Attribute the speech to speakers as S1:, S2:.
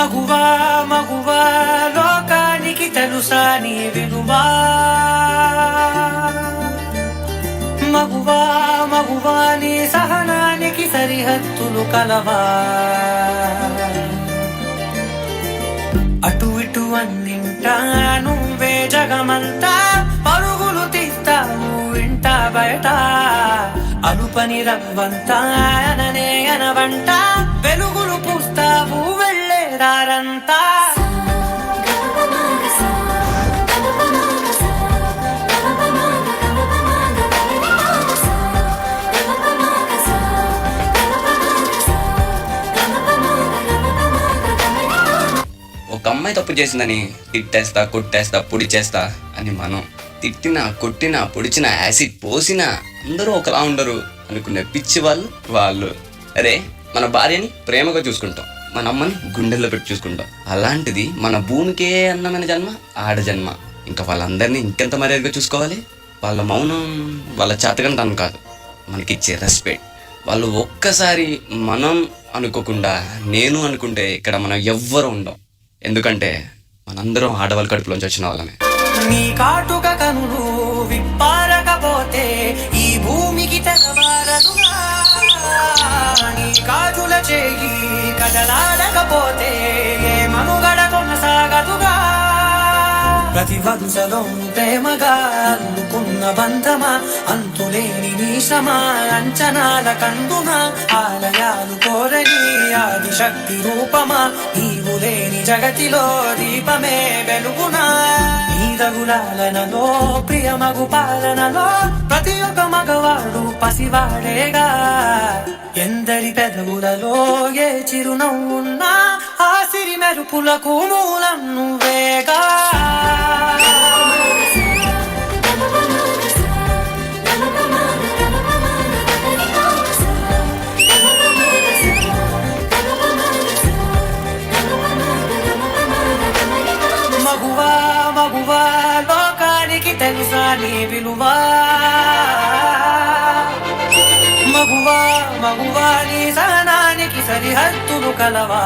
S1: మగువా మగువా లోకానికి తెలుసా నీ విలువా మగువా మగువా నీ సహనానికి సరిహద్దులు కలవా అటు ఇటు అన్నింటా నువ్వే జగమంతా పరుగులు తీస్తావు ఇంట బయట అలుపని రవ్వంతా అననే అనవంట వెలుగులు పూస్తావు వెళ్ళేదారంతా
S2: ఒక అమ్మాయి తప్పు చేసిందని తిట్టేస్తా కొట్టేస్తా పొడి చేస్తా అని మనం తిట్టినా కొట్టినా పొడిచినా యాసిడ్ పోసినా అందరూ ఒకలా ఉండరు అనుకునే పిచ్చి వాళ్ళు అరే మన భార్యని ప్రేమగా చూసుకుంటాం, మన అమ్మని గుండెల్లో పెట్టి చూసుకుంటాం. అలాంటిది మన భూమికే అన్నమైన జన్మ ఆడ జన్మ. ఇంకా వాళ్ళందరినీ ఇంకెంత మర్యాదగా చూసుకోవాలి. వాళ్ళ మౌనం వాళ్ళ చేతకంటాను కాదు, మనకిచ్చే రెస్పెక్ట్. వాళ్ళు ఒక్కసారి మనం అనుకోకుండా నేను అనుకుంటే ఇక్కడ మనం ఎవ్వరు ఉండం. ఎందుకంటే మనందరం ఆడవాళ్ళ కడుపులోంచి వచ్చిన వాళ్ళమే.
S1: నీ కాటుక కనులు విప్పారకపోతే ఈ భూమికి తెగవారదుగా, నీ కాజుల చేయి కదలాడకపోతే ఏ మనుగడ కొనసాగదుగా. ప్రతి వరుసలో ప్రేమగా అల్లుకున్న బంధమా, అంతులేని నీ శ్రమ అంచనాల కందుమా, ఆలయాలు కోరని ఆది శక్తి రూపమా, నీవు లేని జగతిలో దీపమే వెలుగునా. నీ రఘులాలనలో ప్రియమగు పాలనలో ప్రతి ఒక్క మగవాడు పసివాడేగా. ఎందరి పెదవులలో ఏ చిరునవ్వున్నా ఆ సిరి మెరుపులకు మూలం నువ్వేగా. మగువా మగువా లోకానికి తెలుసా నీ విలువా మగువా మగువా నీ సహనానికి సరిహద్దులు కలవా.